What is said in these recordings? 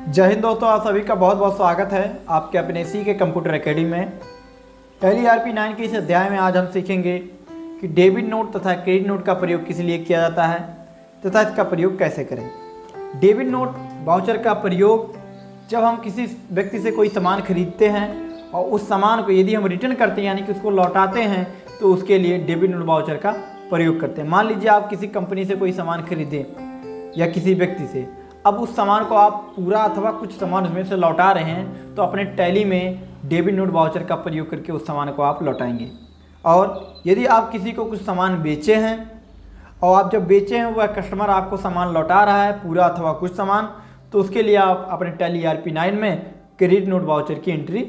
जय हिंद दोस्तों, आप सभी का बहुत बहुत स्वागत है आपके अपने सी के कंप्यूटर एकेडमी में। टैली ERP9 के इस अध्याय में आज हम सीखेंगे कि डेबिट नोट तथा क्रेडिट नोट का प्रयोग किस लिए किया जाता है तथा इसका प्रयोग कैसे करें। डेबिट नोट वाउचर का प्रयोग जब हम किसी व्यक्ति से कोई सामान खरीदते हैं और उस सामान को यदि हम रिटर्न करते हैं यानी कि उसको लौटाते हैं तो उसके लिए डेबिट नोट वाउचर का प्रयोग करते हैं। मान लीजिए आप किसी कंपनी से कोई सामान खरीदें या किसी व्यक्ति से, अब उस सामान को आप पूरा अथवा कुछ सामान उसमें से लौटा रहे हैं तो अपने टैली में डेबिट नोट वाउचर का प्रयोग करके उस सामान को आप लौटाएंगे। और यदि आप किसी को कुछ सामान बेचे हैं और आप जब बेचे हैं वह कस्टमर आपको सामान लौटा रहा है पूरा अथवा कुछ सामान, तो उसके लिए आप अपने टैली ERP9 में क्रेडिट नोट वाउचर की एंट्री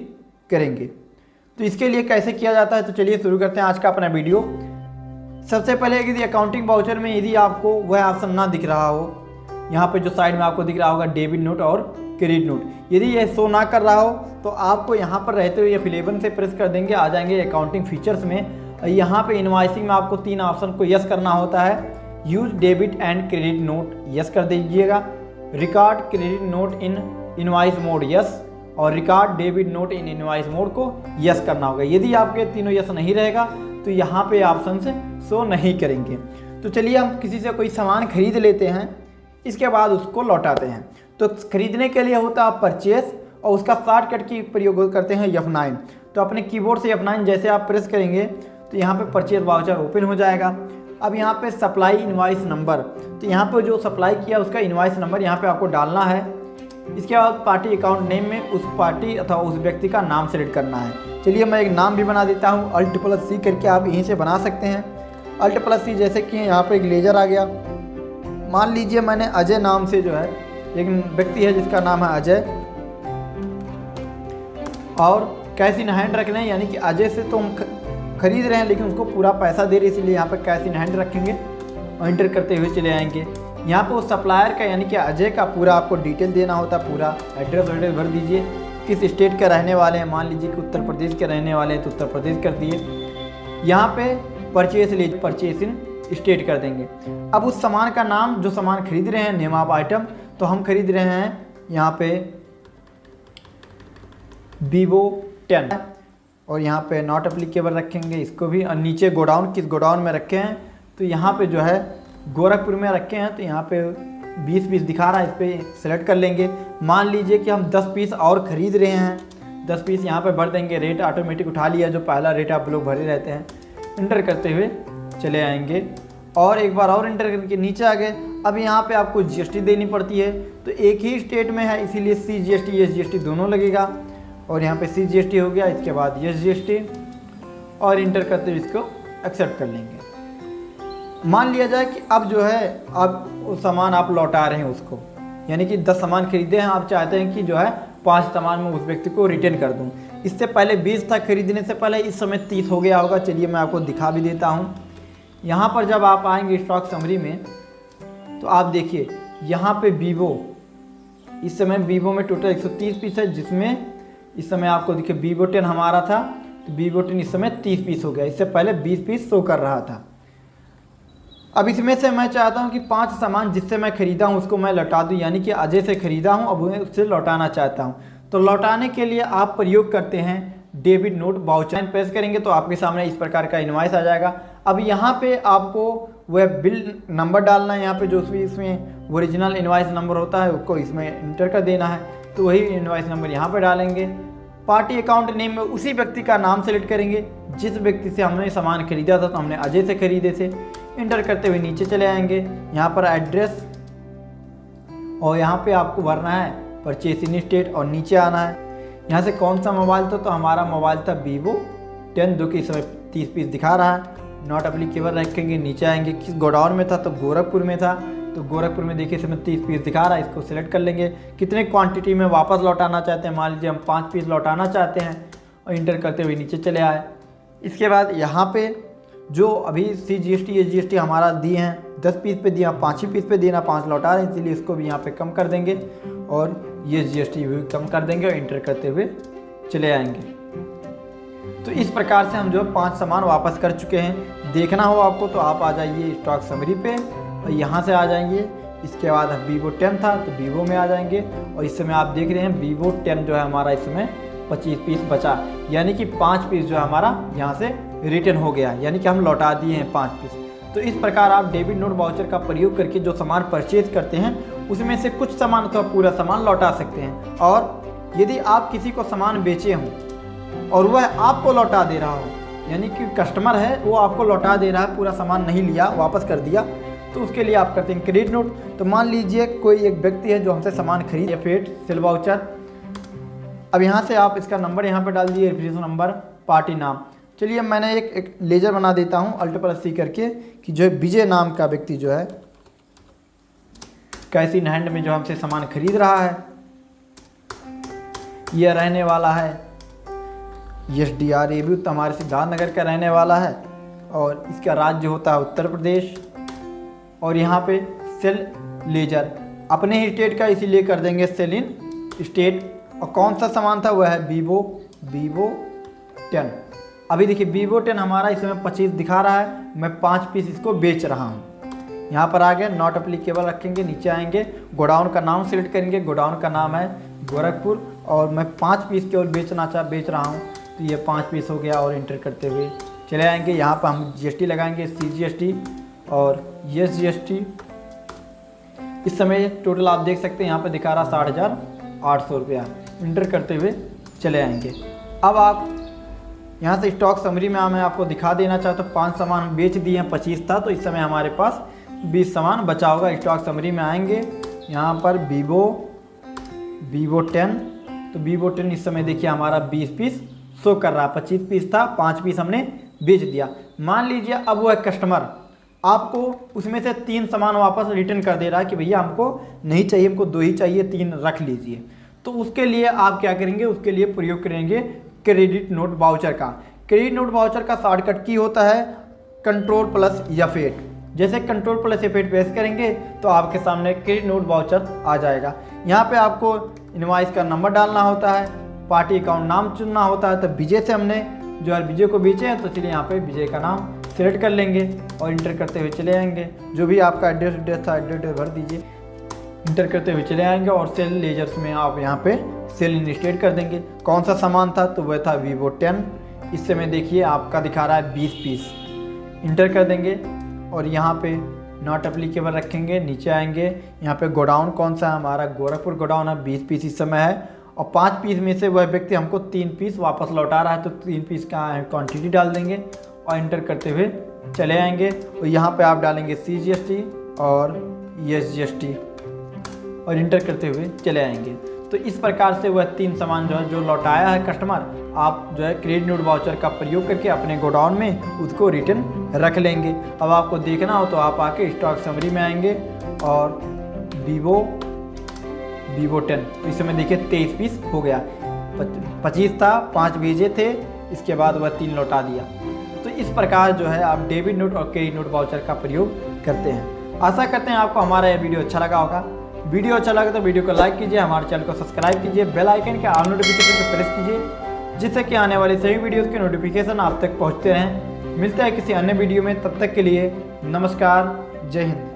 करेंगे। तो इसके लिए कैसे किया जाता है, तो चलिए शुरू करते हैं आज का अपना वीडियो। सबसे पहले यदि अकाउंटिंग वाउचर में यदि आपको वह ऑप्शन ना दिख रहा हो, यहाँ पे जो साइड में आपको दिख रहा होगा डेबिट नोट और क्रेडिट नोट, यदि यह शो ना कर रहा हो तो आपको यहाँ पर रहते हुए F11 से प्रेस कर देंगे, आ जाएंगे अकाउंटिंग फीचर्स में। यहाँ पे इनवॉइसिंग में आपको 3 ऑप्शन को यस करना होता है। Use debit and credit note yes कर दीजिएगा, record credit note in invoice mode yes, और record debit note in invoice mode को यस करना होगा। यदि आपके तीनों यस नहीं रहेगा तो यहाँ पे ऑप्शन से शो नहीं करेंगे। तो चलिए हम किसी से कोई सामान खरीद लेते हैं, इसके बाद उसको लौटाते हैं। तो खरीदने के लिए होता है परचेस और उसका शॉर्टकट की प्रयोग करते हैं F9। तो अपने कीबोर्ड से F9 जैसे आप प्रेस करेंगे तो यहाँ पे परचेस वाउचर ओपन हो जाएगा। अब यहाँ पे सप्लाई इनवॉइस नंबर, तो यहाँ पे जो सप्लाई किया उसका इनवॉइस नंबर यहाँ पे आपको डालना है। इसके बाद पार्टी अकाउंट नेम में उस पार्टी अथवा उस व्यक्ति का नाम सेलेक्ट करना है। चलिए मैं एक नाम भी बना देता हूँ, Alt+C करके आप यहीं से बना सकते हैं। Alt+C जैसे कि यहाँ पर एक लेजर आ गया। मान लीजिए मैंने अजय नाम से जो है एक व्यक्ति है जिसका नाम है अजय, और कैश इन हैंड रखना है, यानी कि अजय से तो हम खरीद रहे हैं लेकिन उसको पूरा पैसा दे रहे हैं, इसलिए यहाँ पर कैश इन हैंड रखेंगे और एंटर करते हुए चले आएंगे। यहाँ पर उस सप्लायर का यानी कि अजय का पूरा आपको डिटेल देना होता है, पूरा एड्रेस वैड्रेस भर दीजिए। किस स्टेट के रहने वाले हैं, मान लीजिए कि उत्तर प्रदेश के रहने वाले हैं तो उत्तर प्रदेश कर दिए। यहाँ पे परचेस ले परचेस इन स्टेट कर देंगे। अब उस सामान का नाम, जो सामान खरीद रहे हैं, नेम ऑफ आइटम, तो हम खरीद रहे हैं यहाँ पे Vivo 10 और यहाँ पे नॉट एप्लीकेबल रखेंगे इसको भी। और नीचे गोडाउन, किस गोडाउन में रखे हैं, तो यहाँ पे जो है गोरखपुर में रखे हैं, तो यहाँ पे 20 पीस दिखा रहा है, इस पर सेलेक्ट कर लेंगे। मान लीजिए कि हम 10 पीस और ख़रीद रहे हैं, 10 पीस यहाँ पे भर देंगे। रेट ऑटोमेटिक उठा लिया, जो पहला रेट आप लोग भरे रहते हैं। इंटर करते हुए चले आएंगे और एक बार और इंटर करके नीचे आ गए। अब यहाँ पे आपको GST देनी पड़ती है, तो एक ही स्टेट में है इसीलिए CGST SGST दोनों लगेगा। और यहाँ पे CGST हो गया, इसके बाद SGST, और इंटर करते हुए इसको एक्सेप्ट कर लेंगे। मान लिया जाए कि अब जो है आप उस सामान आप लौटा रहे हैं उसको, यानी कि 10 सामान खरीदे हैं, आप चाहते हैं कि जो है 5 सामान में उस व्यक्ति को रिटर्न कर दूँ। इससे पहले 20 था खरीदने से पहले, इस समय 30 हो गया होगा। चलिए मैं आपको दिखा भी देता हूँ। यहाँ पर जब आप आएंगे स्टॉक समरी में तो आप देखिए यहाँ पे Vivo, इस समय Vivo में टोटल 130 पीस है, जिसमें इस समय आपको देखिए Vivo 10 हमारा था तो Vivo 10 इस समय 30 पीस हो गया। इससे पहले 20 पीस शो कर रहा था। अब इसमें से मैं चाहता हूँ कि 5 सामान जिससे मैं ख़रीदा हूँ उसको मैं लौटा दूँ, यानी कि अजय से ख़रीदा हूँ अब उन्हें उससे लौटाना चाहता हूँ। तो लौटाने के लिए आप प्रयोग करते हैं डेबिट नोट वाउचर। प्रेस करेंगे तो आपके सामने इस प्रकार का इनवॉइस आ जाएगा। अब यहाँ पे आपको वह बिल नंबर डालना है, यहाँ पे जो इसमें ओरिजिनल इनवॉइस नंबर होता है उसको इसमें इंटर कर देना है, तो वही इनवॉइस नंबर यहाँ पे डालेंगे। पार्टी अकाउंट नेम में उसी व्यक्ति का नाम सेलेक्ट करेंगे जिस व्यक्ति से हमने सामान खरीदा था, तो हमने अजय से खरीदे थे। इंटर करते हुए नीचे चले आएंगे, यहाँ पर एड्रेस, और यहाँ पर आपको भरना है परचेस इन स्टेट, और नीचे आना है। यहाँ से कौन सा मोबाइल था, तो हमारा मोबाइल था Vivo 10 जो कि इस समय 30 पीस दिखा रहा है। नॉट एप्लीकेबल रखेंगे, नीचे आएंगे। किस गोडाउन में था, तो गोरखपुर में था, तो गोरखपुर में देखिए इस समय 30 पीस दिखा रहा है। इसको सिलेक्ट कर लेंगे। कितने क्वांटिटी में वापस लौटाना चाहते हैं, मान लीजिए हम 5 पीस लौटाना चाहते हैं, और इंटर करते हुए नीचे चले आए। इसके बाद यहाँ पर जो अभी CGST SGST हमारा दिए हैं 10 पीस पे दिया, 5 ही पीस पे देना, 5 लौटा रहे हैं, इसीलिए इसको भी यहाँ पे कम कर देंगे और ये GST भी कम कर देंगे और इंटर करते हुए चले आएंगे। तो इस प्रकार से हम जो 5 सामान वापस कर चुके हैं। देखना हो आपको तो आप आ जाइए स्टॉक समरी पे और यहाँ से आ जाएंगे इसके बाद Vivo 10 था तो Vivo में आ जाएंगे। और इस समय आप देख रहे हैं Vivo 10 जो है हमारा इस समय 25 पीस बचा, यानी कि 5 पीस जो है हमारा यहाँ से रिटर्न हो गया, यानी कि हम लौटा दिए हैं 5 पीस। तो इस प्रकार आप डेबिट नोट वाउचर का प्रयोग करके जो सामान परचेज करते हैं उसमें से कुछ सामान तो पूरा सामान लौटा सकते हैं। और यदि आप किसी को सामान बेचे हों और वह आपको लौटा दे रहा हो, यानी कि कस्टमर है वो आपको लौटा दे रहा है, पूरा सामान नहीं लिया वापस कर दिया, तो उसके लिए आप करते हैं क्रेडिट नोट। तो मान लीजिए कोई एक व्यक्ति है जो हमसे सामान खरीदे, फेट सेल वाउचर। अब यहाँ से आप इसका नंबर यहाँ पे डाल दिए, रेफरेंस नंबर, पार्टी नाम। चलिए मैंने एक लेजर बना देता हूँ Alt+C करके कि जो है विजय नाम का व्यक्ति जो है कैश इन हैंड में जो हमसे सामान खरीद रहा है, यह रहने वाला है SDR, ये भी हमारे सिद्धार्थनगर का रहने वाला है और इसका राज्य होता है उत्तर प्रदेश। और यहाँ पे सेल लेजर अपने ही स्टेट का, इसीलिए कर देंगे सेल इन स्टेट। और कौन सा सामान था, वह है Vivo 10। अभी देखिए Vivo 10 हमारा इस समय 25 दिखा रहा है, मैं 5 पीस इसको बेच रहा हूँ। यहाँ पर आ गए, नॉट अप्लीकेबल रखेंगे, नीचे आएंगे, गोडाउन का नाम सेलेक्ट करेंगे, गोडाउन का नाम है गोरखपुर और मैं 5 पीस केवल बेच रहा हूँ, तो ये 5 पीस हो गया। और इंटर करते हुए चले आएंगे, यहाँ पर हम GST लगाएंगे, CGST और SGST। इस समय टोटल आप देख सकते हैं यहाँ पर दिखा रहा 60,800 रुपया। इंटर करते हुए चले आएंगे। अब आप यहाँ से स्टॉक समरी में मैं आपको दिखा देना चाहता हूँ, 5 सामान हम बेच दिए हैं, 25 था, तो इस समय हमारे पास 20 सामान बचा होगा। स्टॉक समरी में आएंगे, यहाँ पर Vivo 10, तो Vivo 10 इस समय देखिए हमारा 20 पीस शो कर रहा है, 25 पीस था, 5 पीस हमने बेच दिया। मान लीजिए अब वो एक कस्टमर आपको उसमें से 3 सामान वापस रिटर्न कर दे रहा है कि भैया हमको नहीं चाहिए, हमको 2 ही चाहिए, 3 रख लीजिए। तो उसके लिए आप क्या करेंगे, उसके लिए प्रयोग करेंगे क्रेडिट नोट वाउचर का। क्रेडिट नोट वाउचर का शॉर्टकट की होता है Ctrl+F8। जैसे Ctrl+F8 प्रेस करेंगे तो आपके सामने क्रेडिट नोट वाउचर आ जाएगा। यहाँ पे आपको इनवॉइस का नंबर डालना होता है, पार्टी अकाउंट नाम चुनना होता है। तो विजय से हमने जो है विजय को बेचे हैं, तो चलिए यहाँ पे विजय का नाम सेलेक्ट कर लेंगे और इंटर करते हुए चले आएंगे। जो भी आपका एड्रेस था एड्रेस भर दीजिए, इंटर करते हुए चले आएंगे और सेल लेजर्स में आप यहाँ पे सेल इन स्टेट कर देंगे। कौन सा सामान था, तो वह था Vivo 10। इस समय देखिए आपका दिखा रहा है 20 पीस। इंटर कर देंगे और यहाँ पे नॉट अप्लीकेबल रखेंगे, नीचे आएंगे, यहाँ पे गोडाउन कौन सा है, हमारा गोरखपुर गोडाउन है, 20 पीस इस समय है। और 5 पीस में से वह व्यक्ति हमको 3 पीस वापस लौटा रहा है, तो 3 पीस का क्वान्टिटी डाल देंगे और इंटर करते हुए चले आएंगे। और यहाँ पे आप डालेंगे CGST और SGST और इंटर करते हुए चले आएंगे। तो इस प्रकार से वह 3 सामान जो लौटाया है कस्टमर, आप जो है क्रेडिट नोट वाउचर का प्रयोग करके अपने गोडाउन में उसको रिटर्न रख लेंगे। अब आपको देखना हो तो आप आके स्टॉक समरी में आएंगे और Vivo 10, तो इस समय देखिए 23 पीस हो गया, 25 था, 5 भेजे थे, इसके बाद वह 3 लौटा दिया। तो इस प्रकार जो है आप डेबिट नोट और क्रेडिट नोट वाउचर का प्रयोग करते हैं। आशा करते हैं आपको हमारा यह वीडियो अच्छा लगा होगा। वीडियो अच्छा लगे तो वीडियो को लाइक कीजिए, हमारे चैनल को सब्सक्राइब कीजिए, बेल आइकन के ऑल नोटिफिकेशन को प्रेस कीजिए, जिससे कि आने वाली सभी वीडियोस के नोटिफिकेशन आप तक पहुंचते रहें। मिलते हैं किसी अन्य वीडियो में, तब तक के लिए नमस्कार, जय हिंद।